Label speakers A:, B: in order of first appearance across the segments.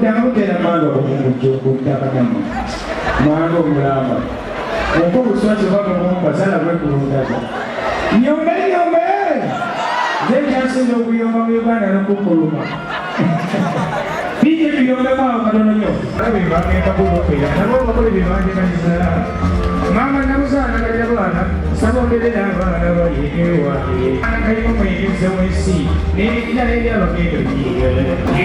A: Mutera mando kutakana. Mando mulamba. Uko kuswaje baba Mungu sana kwa kuungaza. Nyombe. Zeki asende kuyomba bwana na kukuluma. Bije biyombe kwa kadono nyo. Rabi bangenda kubopeya. Nabo bakole bibanje kanisa. Mama namuzana kalira bwana. Sabongere n'abana bayiwa. Anakayimo muyinze wesi. Ina leli abagendo yiye.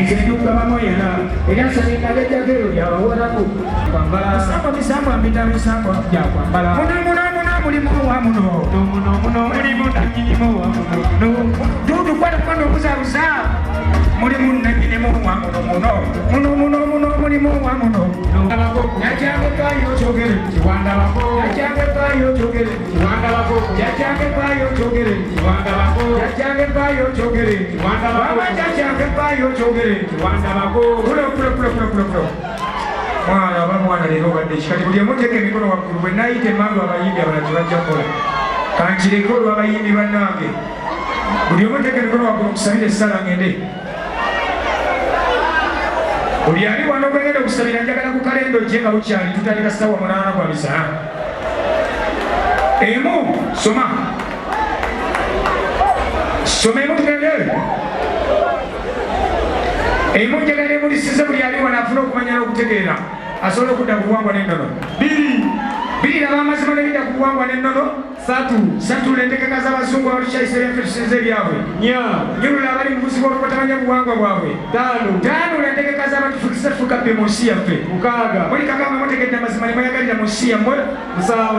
A: Nze nduka mamoyana. Era sanika lejagero ya waraku. Kwambala samba misamba mbitamu samba ya kwambala. Mulimu wa muno. Mulimu nakinimu wa muno. Dudu kwa mkono kuzaruza. Mulimu nakinimu wa muno. Mulimu wa muno. Yajange kayo chogere. Wanda wako. Yajange kayo chogere. Wanda wako. Yajange kayo chogere. Wanda wako. Yajange kayo chogere. Wanda wako. Yajange kayo chogere. Wanda wako. Pulo. Mwana lero badde kati buli omuteke emikono waggulu bwe nayita emmangu abayimbi abalala tebajja kukola kankireko olw'abayimbi bannange buli omuteke emikono waggulu okusabira essala ngende buli ali wano gwengenda okusabira njagala ku kalendo gye nga bukyali tutandika sitawa munaana gwa misana emu soma emu tugende emu njagala emulisize buli ali wano afuna okumanya n'okutegeera asobola okudda ku buwangwa n'ennono biri n'abamazima n'ebidda ku buwangwa n'ennono satu lentegeka z'abazungu abalukyayisera enfe tusinze ebyabwe nyulula abali mu buzibu olwokutamanya buwangwa bwabwe taano lentegeka z'abatufuka bbe mu nsi yaffe buli kakanga mutegedde amazima ne mweyagalira mu nsi yammwe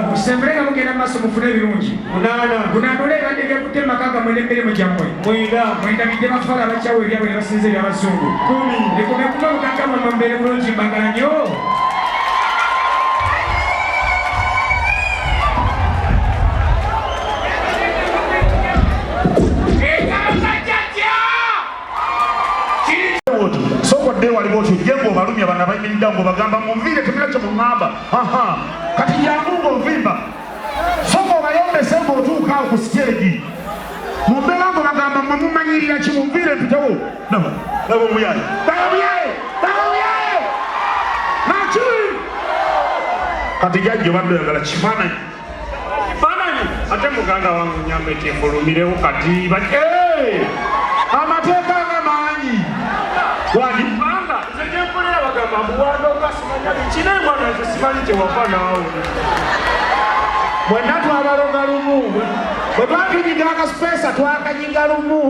A: musembere nga mugenda mu maaso mufune ebirungi gunaanula ebadde byekutta emaka gammwe n'emirimu gyammwe mwenda bidde bafaala abakyawo ebyabwe ne basinze ebyabazungu likumekuba bukangamwe mumbeere bulungi mbagala nnyo
B: sokodde waliwo otujjengo obalumya bana bayimiriddawo ng'obagamba munviire temulakye muŋŋamba kati jangu ng'ovimba soka obayombese ng'otuukaawo ku siteegi mu mbeera ng'obagamba mwe mumanyirira ki munviire mpitewo nabo omuyaye naki kati jajja obadde oyagala kifaananyi ate muganda wange nyamba ekyefulumirewo kati amateeka ng'amaanyi wani banga zejekolera bagamba buwando kasimanya kine mwana zesimanye kyewava naawe
C: mwenna twabalonga lumu bwe twakinyiga akasipesa twakanyiga lumu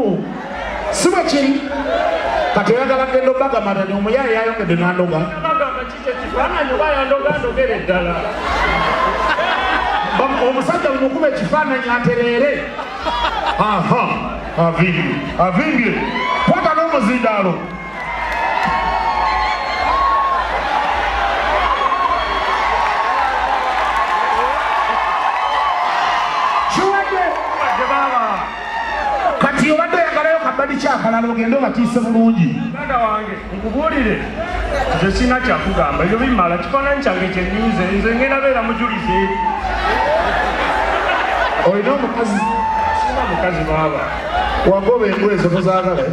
C: si bwe kiri kati oyagala genda obagamata ni omuyaye yayongedde nandoga
B: bagamba kiki ekifaananyi oba yandogandogera eddala
C: omusajja bumukuba ekifaananyi atereere
B: avimbye kwata n'omuzindaalo
C: kati obadde oyagalayo kabadi kyakalala ogende obatiise bulungi
B: muganda wange nkubuulire nze sina kyakugamba ebyo bimala kifaananyi kyange kyenyize nze ngenda beera mujulize
C: olina omukazi
B: sina mukazi baaba
C: wagoba engoye ezo tozaagala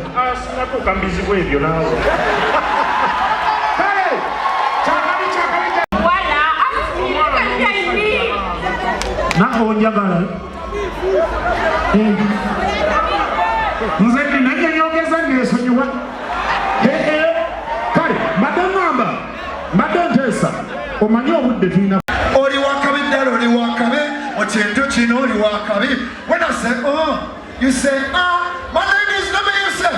B: sinatuuka mbizibwa ebyo naawe
C: kale kyakali nawe onjagala nze najja nyongeza ngeesonyiwa kale mbadde nteesa omanye obudde tulina
D: oli wakabi ddala oli wakabi okintu kino oli wakabi when I say you say my name is let me you say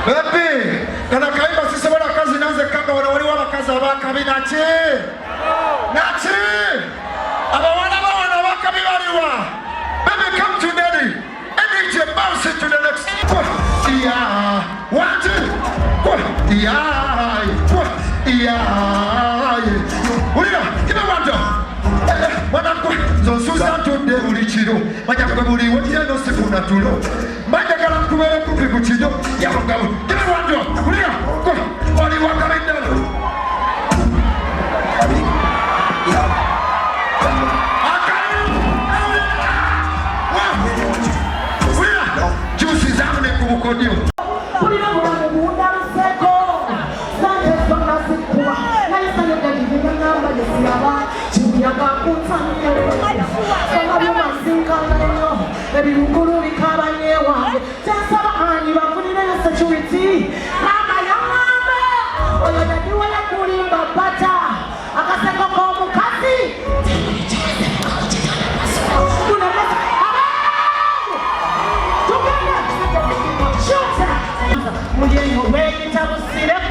D: baby kana kaimba sisi wala kazi naanze kanga wali wala kazi abakabi naki abawana wakabi waliwa baby come to daddy and then you bounce it to the next one two ulira kibe wanto wanakwe zosuza tudde buli kiro manya kwe buli wotiyeno sifuna tulo manya kala kubere kupi ku kiro yabugabo kibe wanto ulira oli wakabi ddala juicy zangu ne kubukodio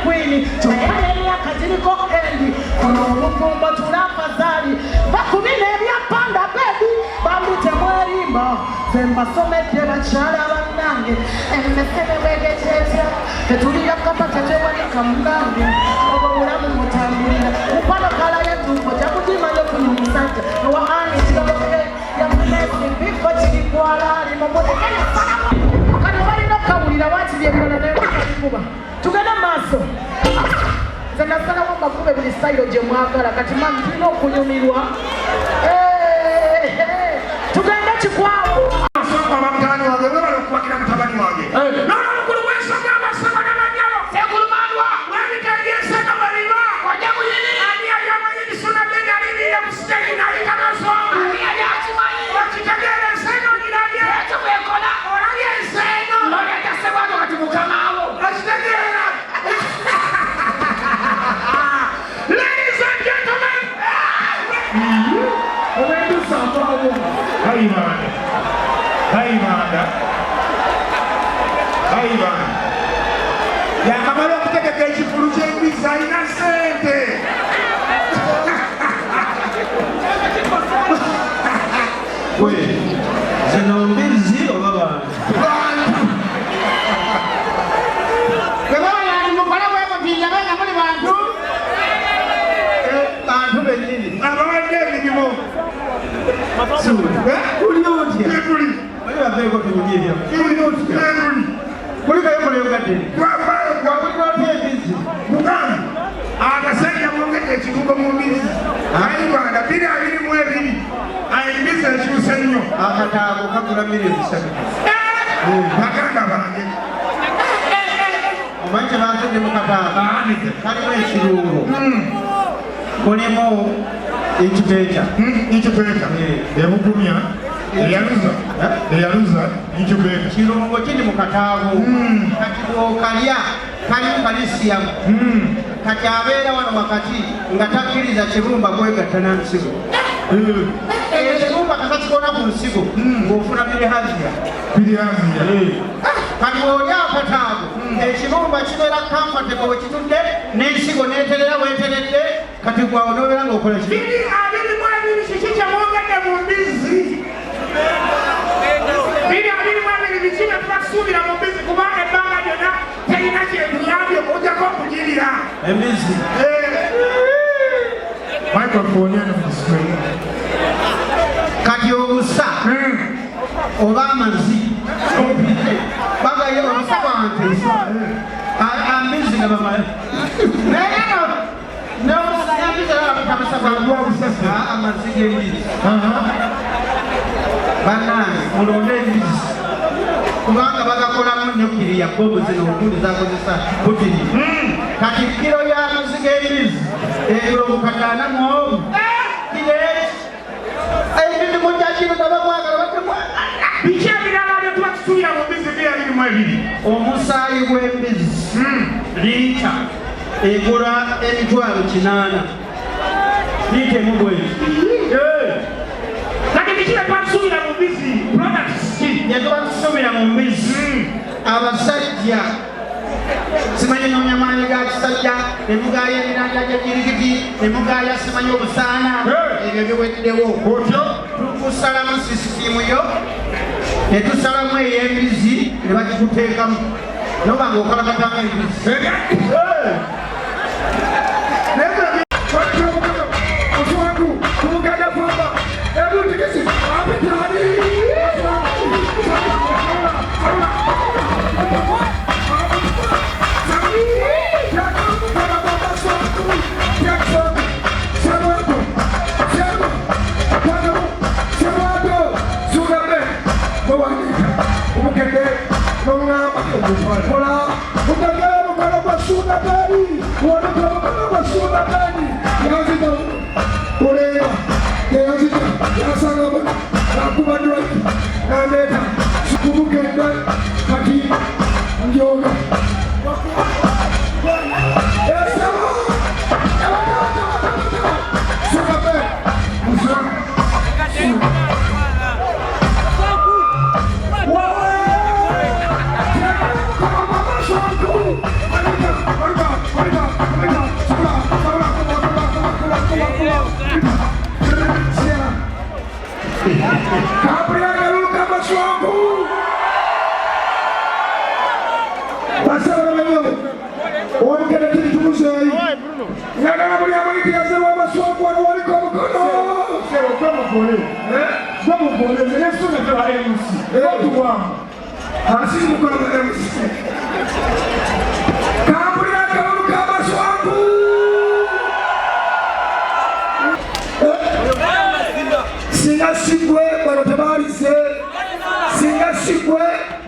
E: queen chayani akajiriko endi kuno mufumbo tulafazali bakubine ebyapanda bebi bambite mwerimba femba somete bachala banange emesebe wegeteza tetuliya kapa tetewanika munange obulamu mutambulira upano kala yetuko jakutima yokunyumisanja nowaani kiroke yamunesi bifo kirikwalali momotekenya sana kano balina okukawulira wakiri ebirala naye kuba tugende maaso nze nasalawo mbakube buli sitayiro gye mwagala kati mami tulina okunyumirwa tugende kikwawo
B: Maswanku abamutani wange bwebala okukwatira mutabani wange n'olwamukulu w'ensonga abasaba n'abanyalo segulumanwa webitegeeseka balima ojja kuyiri ani yali amanyi Suuna Ben aliriire mu sitegi n'ayita Maswanku ani yali akimanyi okitegeera enseeno nyirabye ekyo bwekola olabye enseeno n'oleeta sebwato kati mukamaawo okitegeera ladies and gentlemen obendusaavawo ayibanda yakamala okutegeka ekifulu ky'embizzi alina ssente
C: zino mbizzi oba bantu
E: mukole bwebutinya benga muli bantu
C: bantu bennyini
B: abawadde emirimu
C: tuli otya
B: tuli
C: bali baveeko tubugirya
B: tuli otya
C: kulikayo muleyogaddeni wakulina otya embizzi
B: muganda abasajja mwongedde ekikugo mu mbizzi ayibanda 222 embizzi ekyuse nnyo
C: akataago kagula miliyoni 3
B: baganda bange
C: omanyi kye banzidde mu kataago kalimu ekirungo mulimu incubator
B: ebugumya eyaluza incubator
C: kirungo kiri mu kataago kati bw'okalya kalimu kalisiyamu kati abeera wano wakati nga takkiriza kibumba kwegatta na nsigo ekibumba kakakikona ku nsigo ng'ofuna birihaziya kati bw'olya akataago ekibumba kibeera kamfateko we kitudde n'ensigo n'eterera weeteredde kati gwawo n'obeera ng'okola ki
B: kiki kyemwogedde mu mbizzi 222 biki bye tubasuubira mu mbizzi kubanga ebbanga lyonna terina kyetuyambye okujjako okugirira
C: embizzi
B: microphone eno mudisplay
C: kati obusa oba amazzi bagaye obusa bwante ambizi nga bamala amazzi g'embizi bannange mulonde embizi kubanga bagakolamu nyukiriya bomu zino obundi zakozesa Putin kati kiro y'amazzi g'embizi ebiro mukataana muomu ebindi mujakiro nabakwagala batemwagala
B: biki ebirala bye tubakisuubira mu mbizzi 222
C: omusaayi gw'embizi liita egula emitwalo 8 liita emu bweti
B: kati biki bye twakisuubira mu mbizzi products
C: yetubakisuubira mu mbizzi abasajja simanyi n'onyamaanyi ga kisajja emugaya emiranja gy'ekirikiti emugaya simanyi obusaana ebyo biweddewo otyo tukusalamu sisitiimu yo netusalamu ey'embizi ne bagikuteekamu nobanga okalakatanga embizi
A: Suuna Ben Suuna Ben yazida oleba yazida yasanga nakuba direct naleta kubugenda kati njoga Suuna Ben maswanku maswanku. Basabana yo. Omukene tituze. Ngana buli amayiti yazewa maswanku wano waliko omukono. Sero kwamukole. Kwamukole Yesu ne kwa MC. Tuwa. Asi mukono MC. Kabulira kamu kamaswanku. Singa sigwe bano tebaalize. Singa sigwe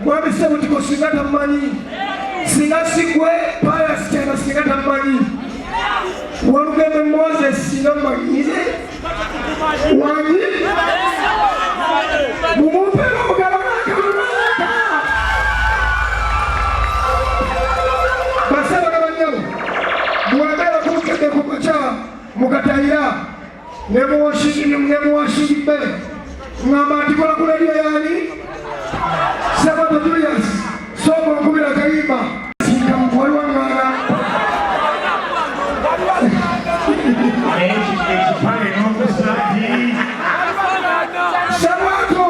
A: mwabise butiko singa tamanyi. Singa sigwe paya sikyana singa tamanyi. Walugembe Moses singa manyize. Wanyi. Mumumpema mugabanaka munaka. Basaba n'abanyamu. Muwagala kumukede kumacha mukatayira. Nemuwashingibbe ngamba ntikola ku radio yani Sabato Julius soma okubira kayimba singa muwali wangana Sabato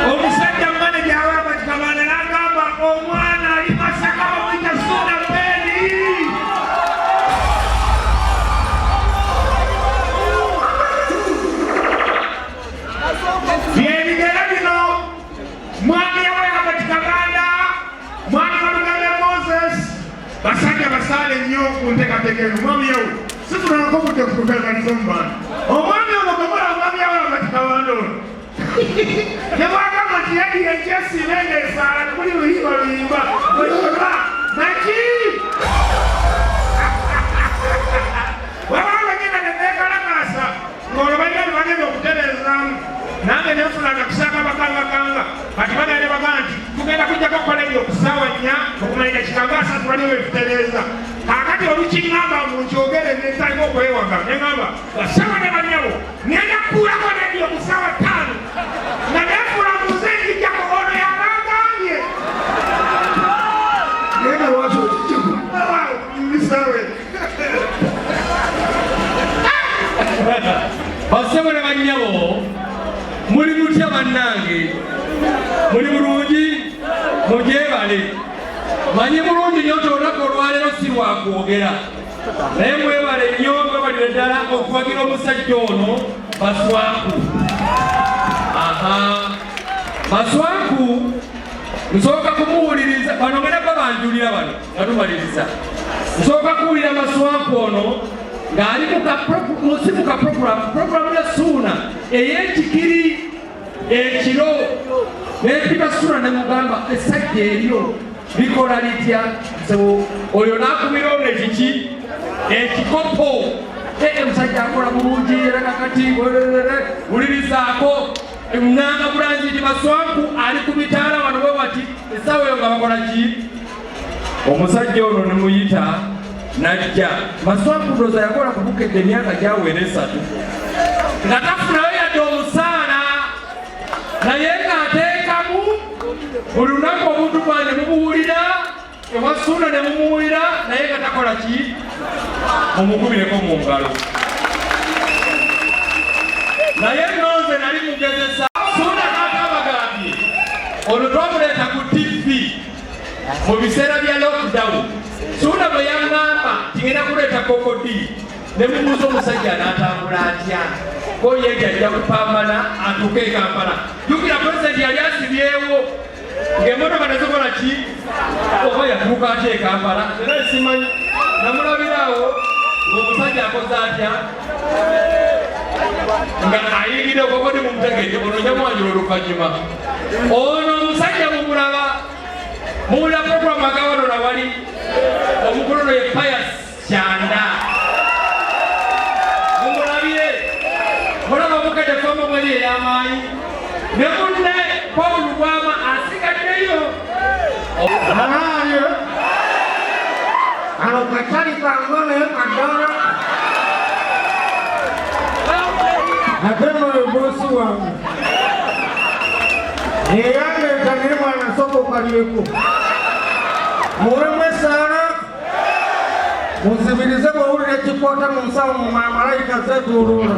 A: omusajja manager w'abatikabana n'agamba omwana ali Masaka bamuyita Suuna Ben Vienigera bino mwami yawe abatikabanda mwami walugale Moses basajja basale nnyo ku nteekateeka mwami yawe situnakobudde kukuteekaniza mu bantu omwami ono gomola omwami yawe abatikabanda ono yewagamba nti yadiye ekyesiba engeesaala kuli luyimba oyoba naki wabanga bagenda nebeekalakasa ng'olwo balina ne bagenda okutereezaamu nange nenfunaga kusaka bakangakanga kati bagende baga nti tugenda kujjako kukola ebyo okusaawa 4 okumalira kikanga 3 waliwo betutereeza kakati olukiŋŋamba munkyogere nentalimu okwewaga neŋŋamba basaawa ne banyabo ngenda kukulako nebyo okusaawa 5 nga nenfuna muze njijjako ono yabangambye nega lwaki okijjako bisaawe
F: basaba ne bannyabo muli mutya bannange muli bulungi mugyebale manyi bulungi nnyo tolako olwaleero si lwakwogera naye mwebale nnyo mwebalire ddala okuwagira omusajja ono maswanku maswanku nsooka kumuwuliriza bano ngenda babanjulira bano nga tumaliriza nsooka kuwulira maswanku ono ng'ali musimu ka programu ya Suuna ey'ekikiri ekiro n'epita Suuna ne mugamba essajja eryo likola litya oyo n'akubira ono ekiki ekikopo omusajja akola bulungi era nakati wulirizaako nanga bulanzi nti maswanku ali ku mitaala wano bwe bati essaawa eyo nga bakola ki omusajja ono ne muyita najja maswanku ndooza yakola kubukedde emyaka gyawera 3 nga tafunayo yadde omusaala naye ng'ateekamu buli lunaku obuntu bwange mubuwulira ewa Suuna ne mumuwulira naye nga takola ki mumukubireko mu ngalo naye nonze nali mugezesa Suuna n'atabagambye olwo twamuleeta ku TV mu biseera bya lockdown Suuna bwe yaŋŋamba tigenda kuleeta kokodi ne mubuuza omusajja n'atambula atya koyeegi ajja kupambana atuuke e Kampala jjukira pulezidenti yali asibyewo ng'emmotoka tezikola ki oba yatuuka atya e Kampala era simanyi namulabiraawo ng'omusajja akoze atya nga ayingidde kokodi mumutegedde ono nyamwanjula oluvannyuma ono omusajja mumulaba muwulira programu agawano na wali omukulu ono ye Pius Kyanda mumulabire mulaba omukadde famba mweri ey'amaanyi ne munne Paul Bwama asigaddeyo alaayo ano katali kangole kadala napema bosi wangu eyaleeta naye mwana soko kalyeko muwemwe saara muzibirize bwowulira ekikoota mu nsawo mu malayika zetuulula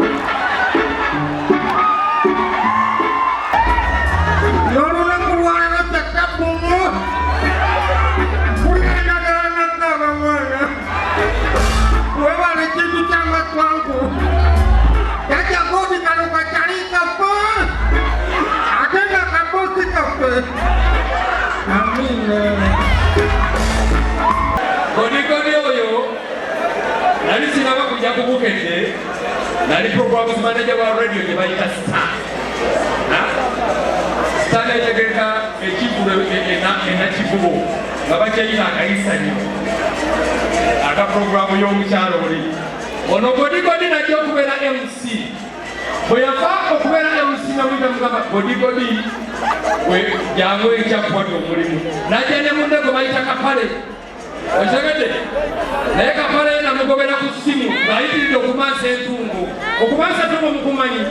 F: Konikoni oyo nali sinaba kujja kubukedde nali programs manager wa radio gye bayita Star netegeka ekivulu enakivubo nga bakyeyita akayisanyo aka programu y'omukyalo oli ono Godigodi najja okubeera MC bwe yava okubeera MC namwita mugamba Godigodi jangu ekyakuwadde omulimu najja ne munne gwe bayita Kapale okitegedde naye Kapale namugobera ku ssimu ng'ayitiridde okumansa entungo okumansa entungo mukumanyi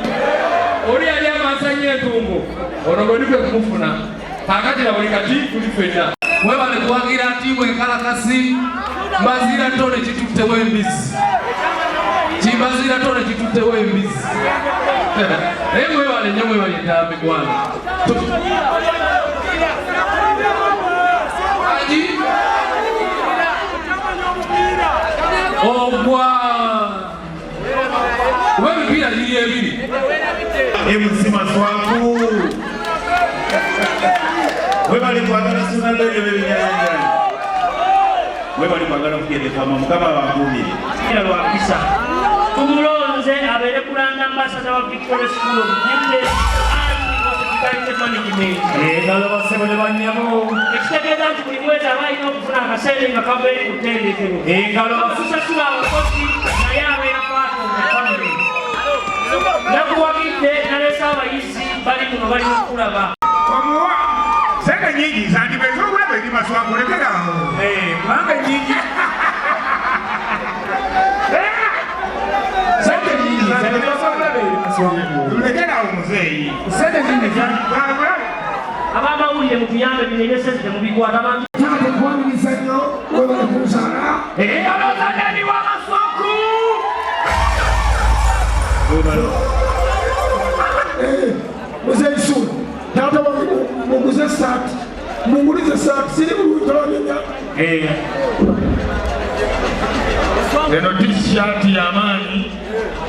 F: oli yali amansanya entungo ono Godigwe kumufuna kakati na buli kati tuli ffenna mwebale kuwagira ntiibwa enkalakasi mbazira tone kituttewo embizi kimbazira tone kituttewo embizi naye mwebale nnyo mwebale entamigwana ogwa kuba emipiira giri ebiri
B: MC Maswanku webali kwagala Suuna Ben Mary Bata webali kwagala kugendekama mukama bangumire
G: kila lwakisa tumulonze abeere kulanda ambasada wa Victoria School of Business
B: engalo basebole banyabo
G: ekitegeeza nti buli mwezi aba alina okufuna akaseera nga kabeeri ku ttendekero
B: engalo
G: tusasula abakozi naye abeera paatona nakuwagidde naleesa abayizi bali muno balina okulaba
A: omuwa sente nyingi zandibeza obulaba eri Maswanku lekerawo kubanga nyingi sente nyingi zandibeza obulaba eri Maswanku lekerawo muzeeyi sente nyingi
G: abamawulire mutuyambe bino ebyesente temubikwata bantu
A: tate kwaniriza nnyo webale kunsala
G: olozadani wa Maswanku
A: muzeeyi Suuna tata muguze saati mungulize saati siri bulutolanya eno t-shirt y'amaanyi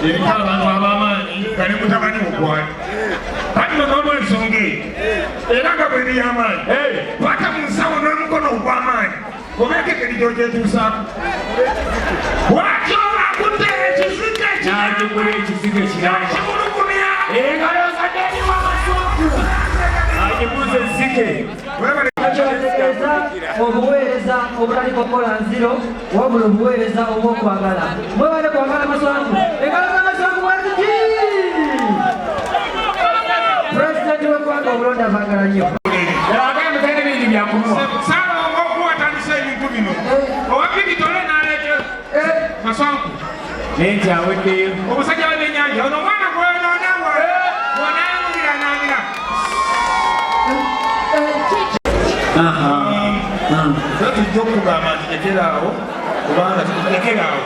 A: eriko abantu ab'amaanyi gali mutabani mukwani kati nonoolwa ensonga eyo era nga bweri y'amaanyi kwata mu nsawo n'omukono ogw'amaanyi obeeko engeri gyogyetuusaako bwatyo akutte ekizike kimulugumya engalo zadeni wa Maswanku
G: agibuze zike
H: ekyotegeeza obuweereza obutali kokola nziro wabula obuweereza obw'okwagala mwebale kwagala Maswanku engalo za Maswanku waziki pulezidenti w'eggwanga obulonde abaagala nnyo
A: agambe bingi byakumuwa saalonga okuwatandisa ebintu bino owabidi tole n'aleeta Maswanku
G: nenti aweddeyo
A: omusajja w'ebyennyanja ono omwana gwenoonawa wonayawulira tujja okugamba nti lekeraawo kubanga lekeraawo